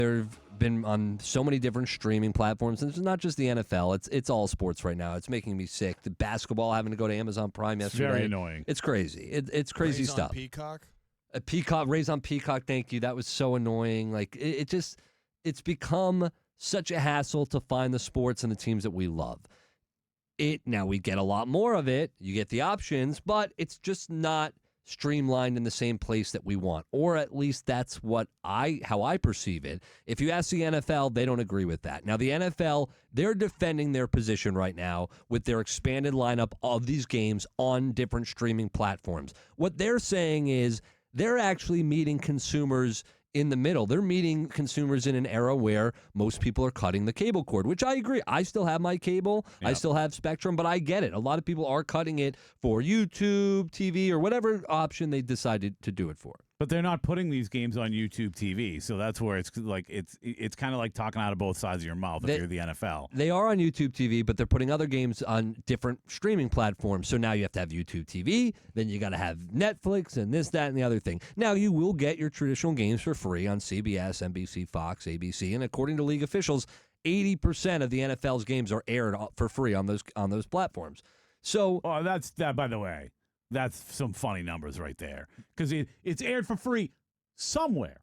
They've been on so many different streaming platforms, and it's not just the NFL. It's all sports right now. It's making me sick. The basketball having to go to Amazon Prime yesterday. Very annoying. It's crazy. It's crazy Raised stuff. On Peacock? Raised on Peacock, thank you. That was so annoying. Like it's become such a hassle to find the sports and the teams that we love. Now we get a lot more of it. You get the options, but it's just not streamlined in the same place that we want. Or at least that's how I perceive it. If you ask the NFL, they don't agree with that. Now the NFL, they're defending their position right now with their expanded lineup of these games on different streaming platforms. What they're saying is they're actually meeting consumers in the middle. They're meeting consumers in an era where most people are cutting the cable cord, which I agree. I still have my cable. Yep. I still have Spectrum, but I get it. A lot of people are cutting it for YouTube, TV, or whatever option they decided to do it for. But they're not putting these games on YouTube TV, so that's where it's kind of like talking out of both sides of your mouth if you're the NFL. They are on YouTube TV, but they're putting other games on different streaming platforms. So now you have to have YouTube TV, then you got to have Netflix and this, that, and the other thing. Now you will get your traditional games for free on CBS, NBC, Fox, ABC, and according to league officials, 80% of the NFL's games are aired for free on those platforms. So, that's that. By the way. That's some funny numbers right there. Because it's aired for free somewhere.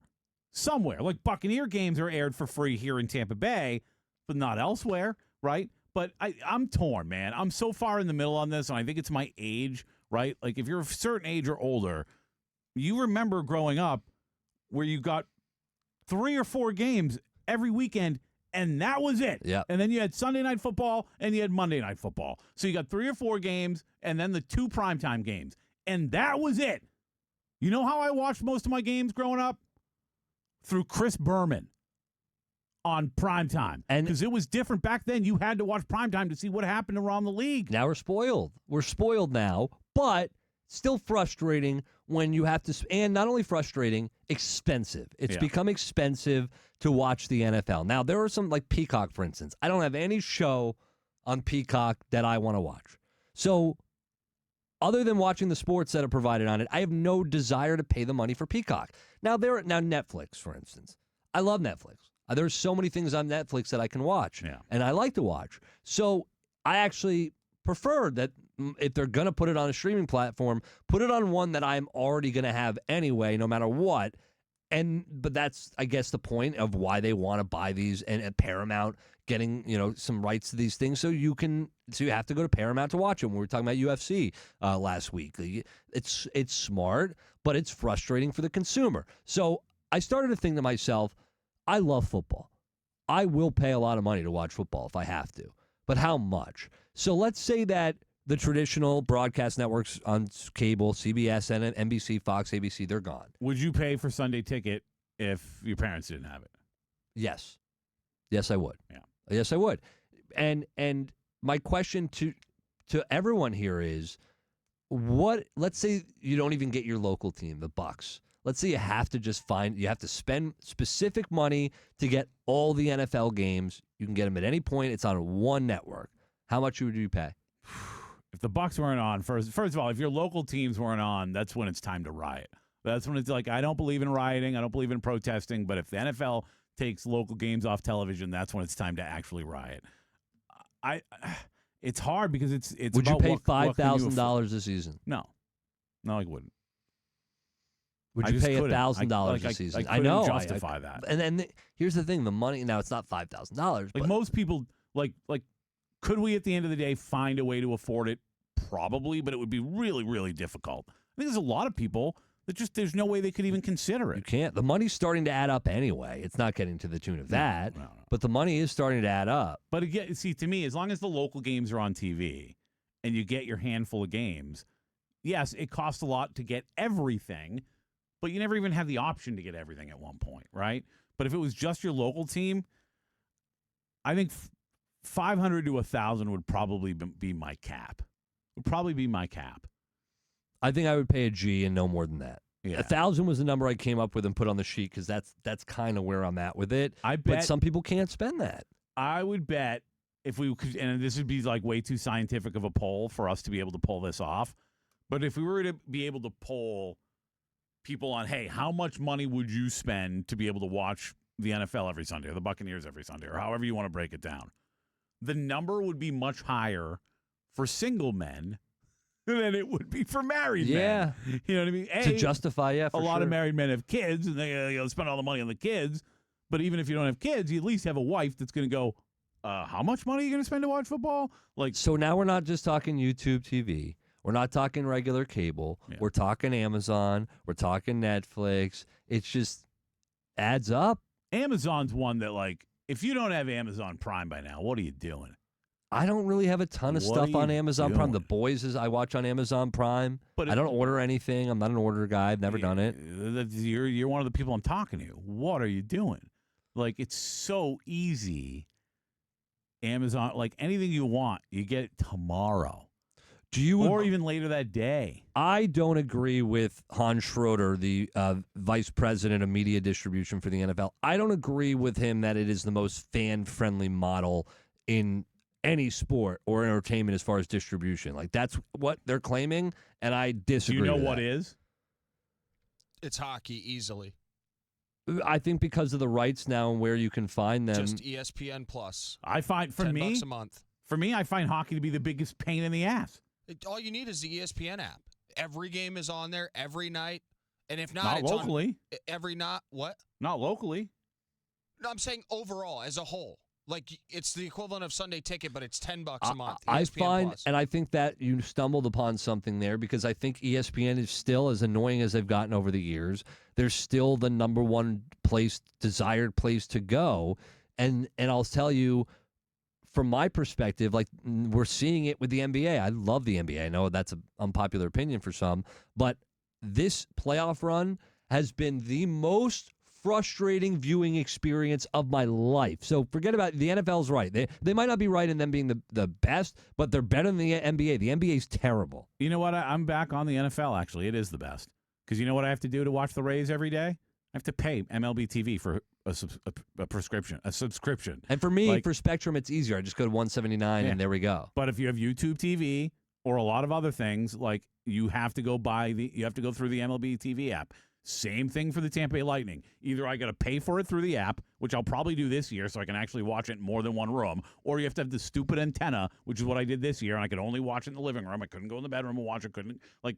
Like Buccaneer games are aired for free here in Tampa Bay, but not elsewhere, right? But I'm torn, man. I'm so far in the middle on this, and I think it's my age, right? Like if you're a certain age or older, you remember growing up where you got 3 or 4 games every weekend, and that was it. Yeah. And then you had Sunday Night Football and you had Monday Night Football. So you got 3 or 4 games and then the 2 primetime games. And that was it. You know how I watched most of my games growing up? Through Chris Berman on primetime. Because it was different back then. You had to watch primetime to see what happened around the league. Now we're spoiled. We're spoiled now, but still frustrating when you have to, and not only frustrating, expensive. It's become expensive to watch the NFL. Now, there are some, like Peacock, for instance. I don't have any show on Peacock that I want to watch. So, other than watching the sports that are provided on it, I have no desire to pay the money for Peacock. Now, Netflix, for instance. I love Netflix. There's so many things on Netflix that I can watch, and I like to watch. So, I actually prefer that if they're going to put it on a streaming platform, put it on one that I'm already going to have anyway, no matter what. But that's, I guess, the point of why they want to buy these, and Paramount getting some rights to these things, so you have to go to Paramount to watch them. We were talking about UFC last week. It's smart, but it's frustrating for the consumer. So I started to think to myself, I love football. I will pay a lot of money to watch football if I have to, but how much? So let's say that the traditional broadcast networks on cable, CBS, and NBC, Fox, ABC, they're gone. Would you pay for Sunday Ticket if your parents didn't have it? Yes. Yes, I would. Yeah. Yes, I would. And my question to everyone here is, let's say you don't even get your local team, the Bucks. Let's say you have to spend specific money to get all the NFL games. You can get them at any point. It's on one network. How much would you pay? If the Bucks weren't on, first of all, if your local teams weren't on, that's when it's time to riot. That's when it's like, I don't believe in rioting, I don't believe in protesting, but if the NFL takes local games off television, that's when it's time to actually riot. It's hard because it's. Would you pay $5,000 a season? No, I wouldn't. Would you pay $1,000 a season? I know. Justify that. And then here's the thing: the money. Now it's not $5,000. Like most people, like. Could we, at the end of the day, find a way to afford it? Probably, but it would be really, really difficult. I think there's a lot of people that there's no way they could even consider it. You can't. The money's starting to add up anyway. It's not getting to the tune of that, No. But the money is starting to add up. But again, see, to me, as long as the local games are on TV and you get your handful of games, yes, it costs a lot to get everything, but you never even have the option to get everything at one point, right? But if it was just your local team, I think $500 to $1,000 would probably be my cap. I think I would pay a G and no more than that. Yeah. $1,000 was the number I came up with and put on the sheet because that's kind of where I'm at with it. But some people can't spend that. I would bet if we could, and this would be like way too scientific of a poll for us to be able to pull this off. But if we were to be able to poll people on, hey, how much money would you spend to be able to watch the NFL every Sunday or the Buccaneers every Sunday or however you want to break it down, the number would be much higher for single men than it would be for married men. You know what I mean? To justify, a lot of married men have kids, and they spend all the money on the kids. But even if you don't have kids, you at least have a wife that's going to go, how much money are you going to spend to watch football? So now we're not just talking YouTube TV. We're not talking regular cable. Yeah. We're talking Amazon. We're talking Netflix. It just adds up. Amazon's one that, if you don't have Amazon Prime by now, what are you doing? I don't really have a ton of stuff on Amazon Prime. The Boys I watch on Amazon Prime. But I don't order anything. I'm not an order guy. I've never done it. You're one of the people I'm talking to. What are you doing? It's so easy. Amazon, anything you want, you get it tomorrow. Or even later that day. I don't agree with Hans Schroeder, the vice president of media distribution for the NFL. I don't agree with him that it is the most fan-friendly model in any sport or entertainment as far as distribution. That's what they're claiming, and I disagree. Do you know with what that. is? It's hockey, easily. I think because of the rights now and where you can find them. Just ESPN Plus. I find $10 a month. For me, I find hockey to be the biggest pain in the ass. All you need is the ESPN app. Every game is on there every night, and if not, it's locally. On every night. What? Not locally. No, I'm saying overall as a whole. It's the equivalent of Sunday Ticket, but it's $10 a month. I ESPN find, Plus. and I think that you stumbled upon something there because I think ESPN is still as annoying as they've gotten over the years. They're still the number one desired place to go, and I'll tell you, from my perspective, we're seeing it with the NBA. I love the NBA. I know that's an unpopular opinion for some, but this playoff run has been the most frustrating viewing experience of my life. So forget about it. The NFL's right. They might not be right in them being the best, but they're better than the NBA. The NBA's terrible. You know what? I'm back on the NFL, actually. It is the best. Because you know what I have to do to watch the Rays every day? I have to pay MLB TV for a subscription. And for me, for Spectrum, it's easier. I just go to 179 and there we go. But if you have YouTube TV or a lot of other things, you have to go through the MLB TV app. Same thing for the Tampa Bay Lightning. Either I got to pay for it through the app, which I'll probably do this year so I can actually watch it in more than one room, or you have to have the stupid antenna, which is what I did this year, and I could only watch it in the living room. I couldn't go in the bedroom and watch it.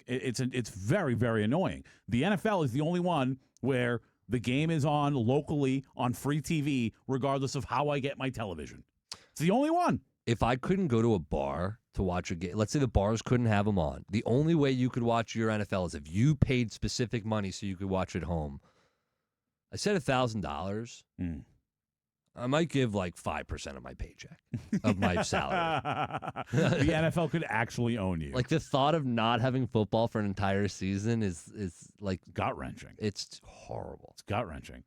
It's very, very annoying. The NFL is the only one where the game is on locally on free TV, regardless of how I get my television. It's the only one. If I couldn't go to a bar to watch a game, let's say the bars couldn't have them on, the only way you could watch your NFL is if you paid specific money so you could watch at home. I said $1,000. I might give 5% of my paycheck, of my salary. The NFL could actually own you. The thought of not having football for an entire season is gut-wrenching. It's horrible. It's gut-wrenching.